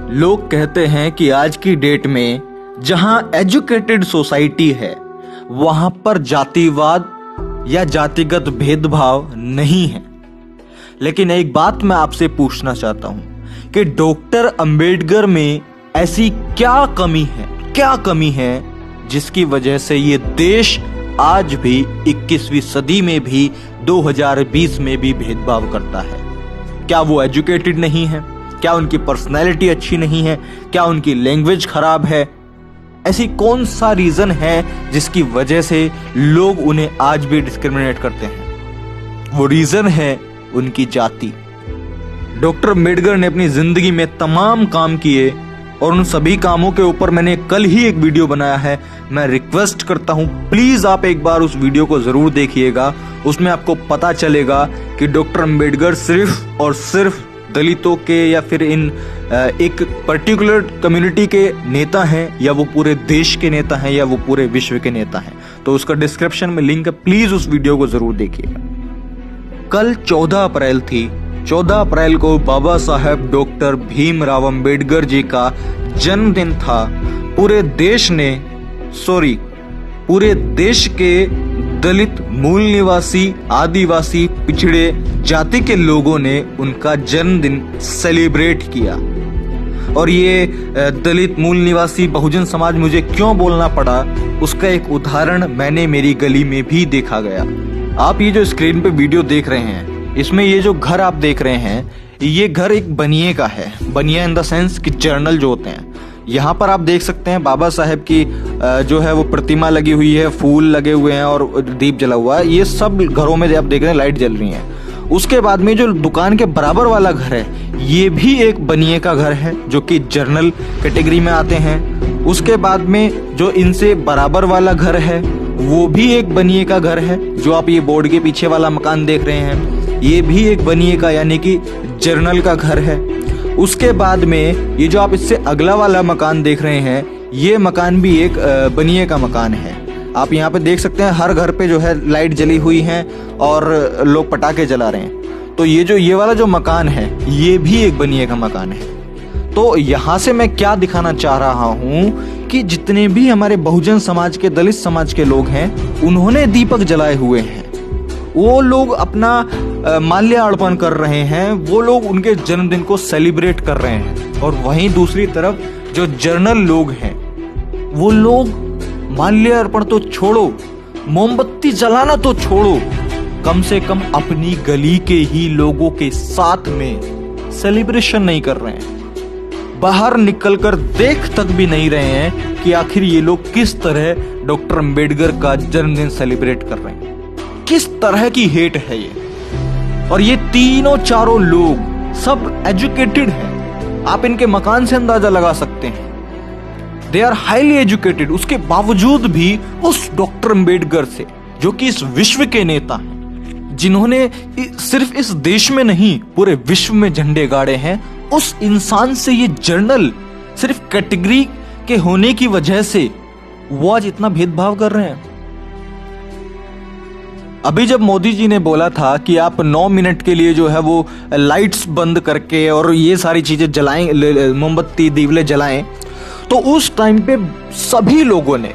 लोग कहते हैं कि आज की डेट में जहां एजुकेटेड सोसाइटी है वहां पर जातिवाद या जातिगत भेदभाव नहीं है। लेकिन एक बात मैं आपसे पूछना चाहता हूं कि डॉक्टर अंबेडकर में ऐसी क्या कमी है जिसकी वजह से ये देश आज भी 21वीं सदी में भी 2020 में भी भेदभाव करता है। क्या वो एजुकेटेड नहीं है? क्या उनकी पर्सनैलिटी अच्छी नहीं है? क्या उनकी लैंग्वेज खराब है? ऐसी कौन सा रीजन है जिसकी वजह से लोग उन्हें आज भी डिस्क्रिमिनेट करते हैं? वो रीजन है उनकी जाति। डॉक्टर अंबेडकर ने अपनी जिंदगी में तमाम काम किए और उन सभी कामों के ऊपर मैंने कल ही एक वीडियो बनाया है। मैं रिक्वेस्ट करता हूं प्लीज आप एक बार उस वीडियो को जरूर देखिएगा। उसमें आपको पता चलेगा कि डॉक्टर अंबेडकर सिर्फ और सिर्फ दलितों के या फिर इन एक पर्टिकुलर कम्युनिटी के नेता हैं, या वो पूरे देश के नेता हैं, या वो पूरे विश्व के नेता हैं। तो उसका डिस्क्रिप्शन में लिंक है, प्लीज उस वीडियो को जरूर देखिएगा। कल 14 अप्रैल थी। 14 अप्रैल को बाबा साहेब डॉक्टर भीमराव अंबेडकर जी का जन्मदिन था। पूरे देश के दलित, मूल निवासी, आदिवासी, पिछड़े जाति के लोगों ने उनका जन्मदिन सेलिब्रेट किया। और ये दलित, मूल निवासी, बहुजन समाज मुझे क्यों बोलना पड़ा, उसका एक उदाहरण मैंने मेरी गली में भी देखा गया। आप ये जो स्क्रीन पे वीडियो देख रहे हैं, इसमें ये जो घर आप देख रहे हैं, ये घर एक बनिए का है। बनिया इन द सेंस कि जर्नल जो होते हैं। यहाँ पर आप देख सकते हैं बाबा साहेब की जो है वो प्रतिमा लगी हुई है, फूल लगे हुए हैं और दीप जला हुआ है। ये सब घरों में आप देख रहे हैं लाइट जल रही है। उसके बाद में जो दुकान के बराबर वाला घर है, ये भी एक बनिए का घर है जो कि जर्नल कैटेगरी में आते हैं। उसके बाद में जो इनसे बराबर वाला घर है वो भी एक बनिए का घर है। जो आप ये बोर्ड के पीछे वाला मकान देख रहे हैं, ये भी एक बनिए का यानी कि जर्नल का घर है। उसके बाद में ये जो आप इससे अगला वाला मकान देख रहे हैं, ये मकान भी एक बनिए का मकान है। आप यहाँ पे देख सकते हैं हर घर पे जो है लाइट जली हुई है और लोग पटाखे जला रहे हैं। तो ये वाला जो मकान है, ये भी एक बनिए का मकान है। तो यहाँ से मैं क्या दिखाना चाह रहा हूँ कि जितने भी हमारे बहुजन समाज के, दलित समाज के लोग हैं, उन्होंने दीपक जलाए हुए हैं। वो लोग अपना माल्यार्पण कर रहे हैं, वो लोग उनके जन्मदिन को सेलिब्रेट कर रहे हैं। और वहीं दूसरी तरफ जो जर्नल लोग हैं, वो लोग माल्यार्पण तो छोड़ो, मोमबत्ती जलाना तो छोड़ो, कम से कम अपनी गली के ही लोगों के साथ में सेलिब्रेशन नहीं कर रहे हैं। बाहर निकलकर देख तक भी नहीं रहे हैं कि आखिर ये लोग किस तरह डॉक्टर अंबेडकर का जन्मदिन सेलिब्रेट कर रहे हैं। किस तरह की हेट है ये। और ये तीनों चारों लोग सब एजुकेटेड हैं। आप इनके मकान से अंदाजा लगा सकते हैं। They are highly educated. उसके बावजूद भी उस डॉक्टर अंबेडकर से, जो कि इस विश्व के नेता हैं, जिन्होंने सिर्फ इस देश में नहीं पूरे विश्व में झंडे गाड़े हैं, उस इंसान से ये जर्नल सिर्फ कैटेगरी के होने की वजह से वो आज इतना भेदभाव कर रहे हैं। अभी जब मोदी जी ने बोला था कि आप 9 मिनट के लिए जो है वो लाइट्स बंद करके और ये सारी चीजें जलाएं, मोमबत्ती दीवले जलाएं, तो उस टाइम पे सभी लोगों ने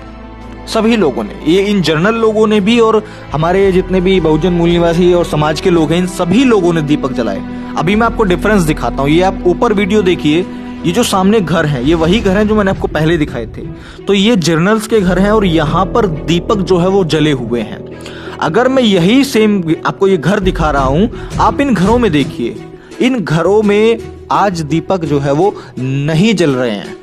ये इन जर्नल लोगों ने भी और हमारे जितने भी बहुजन मूल निवासी और समाज के लोग हैं, इन सभी लोगों ने दीपक जलाए। अभी मैं आपको डिफरेंस दिखाता हूँ। ये आप ऊपर वीडियो देखिए, ये जो सामने घर है, ये वही घर है जो मैंने आपको पहले दिखाए थे। तो ये जर्नल्स के घर हैं और यहाँ पर दीपक जो है वो जले हुए हैं। अगर मैं यही सेम आपको ये घर दिखा रहा हूं, आप इन घरों में देखिए, इन घरों में आज दीपक जो है वो नहीं जल रहे हैं।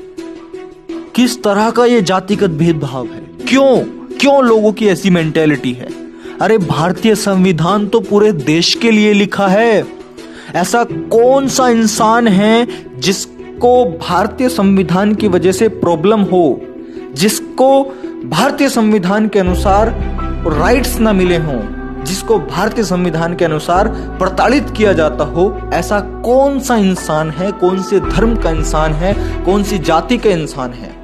किस तरह का ये जातिगत भेदभाव है? क्यों लोगों की ऐसी मेंटेलिटी है? अरे भारतीय संविधान तो पूरे देश के लिए लिखा है। ऐसा कौन सा इंसान है जिसको भारतीय संविधान की वजह से प्रॉब्लम हो, जिसको भारतीय संविधान के अनुसार राइट्स ना मिले हों, जिसको भारतीय संविधान के अनुसार प्रताड़ित किया जाता हो? ऐसा कौन सा इंसान है? कौन से धर्म का इंसान है? कौन सी जाति का इंसान है?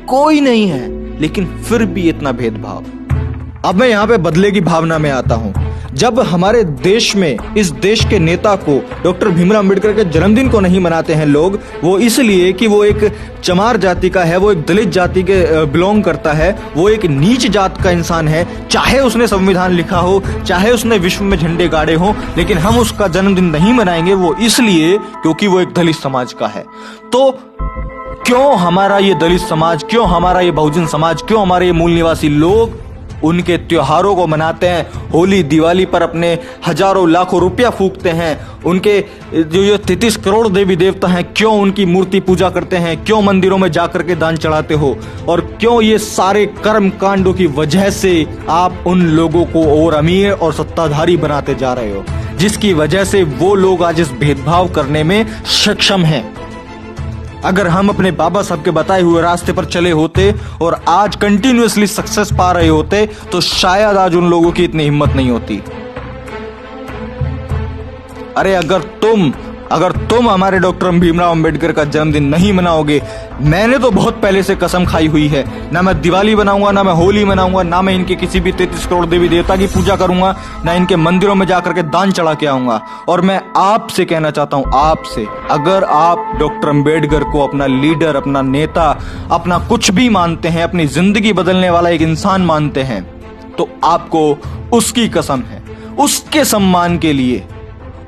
कोई नहीं है। लेकिन फिर भी इतना भेदभाव। अब मैं यहाँ पे बदले की भावना में आता हूँ। जब हमारे देश में इस देश के नेता को, डॉक्टर भीमराव अंबेडकर के जन्मदिन को नहीं मनाते हैं लोग, वो इसलिए कि वो एक चमार जाति का है, वो एक दलित जाति के बिलोंग करता है, वो एक नीच जात का इंसान है, चाहे उसने संविधान लिखा हो, चाहे उसने विश्व में झंडे गाड़े हो, लेकिन हम उसका जन्मदिन नहीं मनाएंगे, वो इसलिए क्योंकि वो एक दलित समाज का है। तो क्यों हमारा ये दलित समाज, क्यों हमारा ये बहुजन समाज, क्यों हमारे ये मूल निवासी लोग उनके त्योहारों को मनाते हैं, होली दिवाली पर अपने हजारों लाखों रुपया फूकते हैं, उनके जो ये 33 करोड़ देवी देवता हैं, क्यों उनकी मूर्ति पूजा करते हैं, क्यों मंदिरों में जाकर के दान चढ़ाते हो, और क्यों ये सारे कर्म कांडों की वजह से आप उन लोगों को और अमीर और सत्ताधारी बनाते जा रहे हो, जिसकी वजह से वो लोग आज इस भेदभाव करने में सक्षम हैं। अगर हम अपने बाबा साहब के बताए हुए रास्ते पर चले होते और आज कंटिन्यूअसली सक्सेस पा रहे होते तो शायद आज उन लोगों की इतनी हिम्मत नहीं होती। अरे अगर तुम हमारे डॉक्टर भीमराव अंबेडकर का जन्मदिन नहीं मनाओगे, मैंने तो बहुत पहले से कसम खाई हुई है, ना मैं दिवाली मनाऊंगा, ना मैं होली मनाऊंगा, ना मैं इनके किसी भी 33 करोड़ देवी देवता की पूजा करूंगा, ना इनके मंदिरों में जाकर के दान चढ़ा के आऊंगा। और मैं आपसे कहना चाहता हूं, आपसे, अगर आप डॉक्टर अंबेडकर को अपना लीडर, अपना नेता, अपना कुछ भी मानते हैं, अपनी जिंदगी बदलने वाला एक इंसान मानते हैं, तो आपको उसकी कसम है, उसके सम्मान के लिए,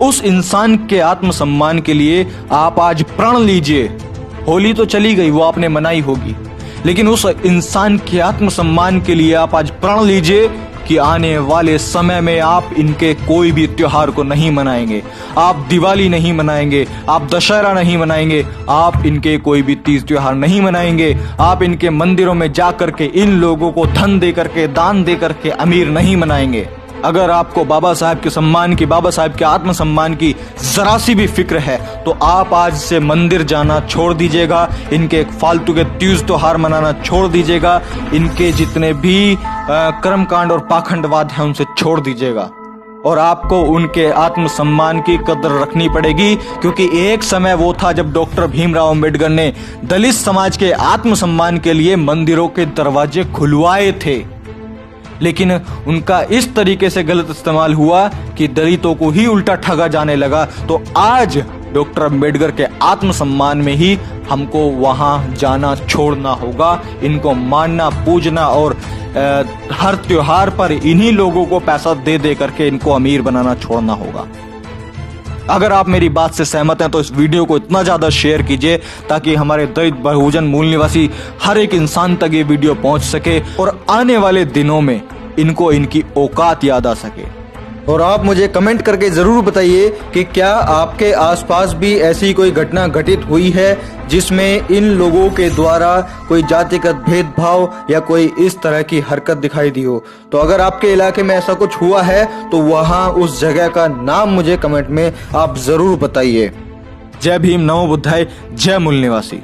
उस इंसान के आत्मसम्मान के लिए आप आज प्रण लीजिए। होली तो चली गई, वो आपने मनाई होगी, लेकिन उस इंसान के आत्मसम्मान के लिए आप आज प्रण लीजिए कि आने वाले समय में आप इनके कोई भी त्योहार को नहीं मनाएंगे, आप दिवाली नहीं मनाएंगे, आप दशहरा नहीं मनाएंगे, आप इनके कोई भी तीज त्योहार नहीं मनाएंगे, आप इनके मंदिरों में जाकर के इन लोगों को धन दे करके, दान दे करके अमीर नहीं बनाएंगे। अगर आपको बाबा साहब के सम्मान की, बाबा साहब के आत्मसम्मान की जरा सी भी फिक्र है तो आप आज से मंदिर जाना छोड़ दीजिएगा, इनके फालतू के तीज त्योहार मनाना छोड़ दीजिएगा, इनके जितने भी कर्मकांड और पाखंडवाद हैं उनसे छोड़ दीजिएगा, और आपको उनके आत्मसम्मान की कदर रखनी पड़ेगी। क्योंकि एक समय वो था जब डॉक्टर भीमराव अंबेडकर ने दलित समाज के आत्मसम्मान के लिए मंदिरों के दरवाजे खुलवाए थे, लेकिन उनका इस तरीके से गलत इस्तेमाल हुआ कि दलितों को ही उल्टा ठगा जाने लगा। तो आज डॉक्टर अंबेडकर के आत्मसम्मान में ही हमको वहां जाना छोड़ना होगा, इनको मानना, पूजना और हर त्योहार पर इन्हीं लोगों को पैसा दे दे करके इनको अमीर बनाना छोड़ना होगा। अगर आप मेरी बात से सहमत हैं तो इस वीडियो को इतना ज्यादा शेयर कीजिए ताकि हमारे दलित बहुजन मूल निवासी हर एक इंसान तक ये वीडियो पहुंच सके और आने वाले दिनों में इनको इनकी औकात याद आ सके। और आप मुझे कमेंट करके जरूर बताइए कि क्या आपके आसपास भी ऐसी कोई घटना घटित हुई है जिसमें इन लोगों के द्वारा कोई जातिगत भेदभाव या कोई इस तरह की हरकत दिखाई दी हो। तो अगर आपके इलाके में ऐसा कुछ हुआ है तो वहां उस जगह का नाम मुझे कमेंट में आप जरूर बताइए। जय भीम, नमो बुद्धाय, जय मूल निवासी।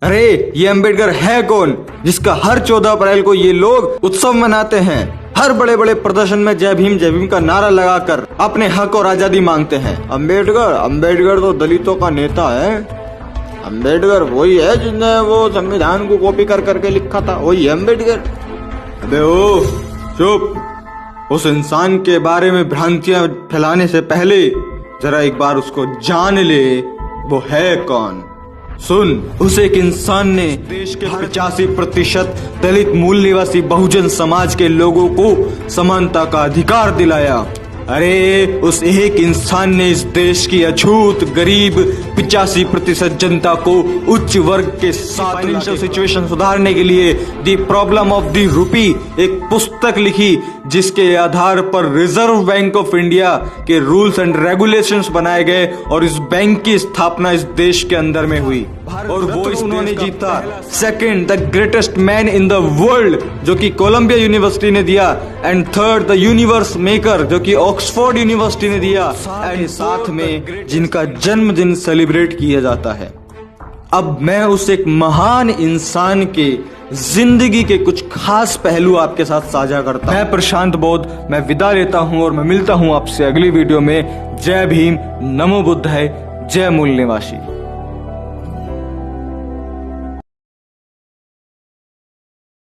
अरे ये अंबेडकर है कौन जिसका हर 14 अप्रैल को ये लोग उत्सव मनाते हैं, हर बड़े बड़े प्रदर्शन में जय भीम का नारा लगाकर अपने हक और आजादी मांगते हैं। अंबेडकर तो दलितों का नेता है। अंबेडकर वही है जिसने वो संविधान को कॉपी कर करके लिखा था, वही है अंबेडकर। अबे ओ चुप, उस इंसान के बारे में भ्रांतियां फैलाने से पहले जरा एक बार उसको जान ले, वो है कौन। सुन, उस एक इंसान ने देश के 85% दलित मूल निवासी बहुजन समाज के लोगों को समानता का अधिकार दिलाया। अरे उस एक इंसान ने इस देश की अछूत गरीब 85% जनता को उच्च वर्ग के साथ फाइनेंशियल सिचुएशन सुधारने के लिए दी प्रॉब्लम ऑफ दी रूपी एक पुस्तक लिखी, जिसके आधार पर रिजर्व बैंक ऑफ इंडिया के रूल्स एंड रेगुलेशंस बनाए गए और इस बैंक की स्थापना इस देश के अंदर में हुई। और वो उन्होंने जीता second the greatest man in the world जो कि कोलंबिया यूनिवर्सिटी ने दिया, and third the universe maker जो कि ऑक्सफोर्ड यूनिवर्सिटी ने दिया, एंड साथ में जिनका जन्मदिन सेलिब्रेट किया जाता है। अब मैं उस एक महान इंसान के जिंदगी के कुछ खास पहलू आपके साथ साझा करता हूं। मैं प्रशांत बौद्ध, मैं विदा लेता हूं और मैं मिलता हूं आपसे अगली वीडियो में। जय भीम, नमो बुद्धाय, जय मूल निवासी।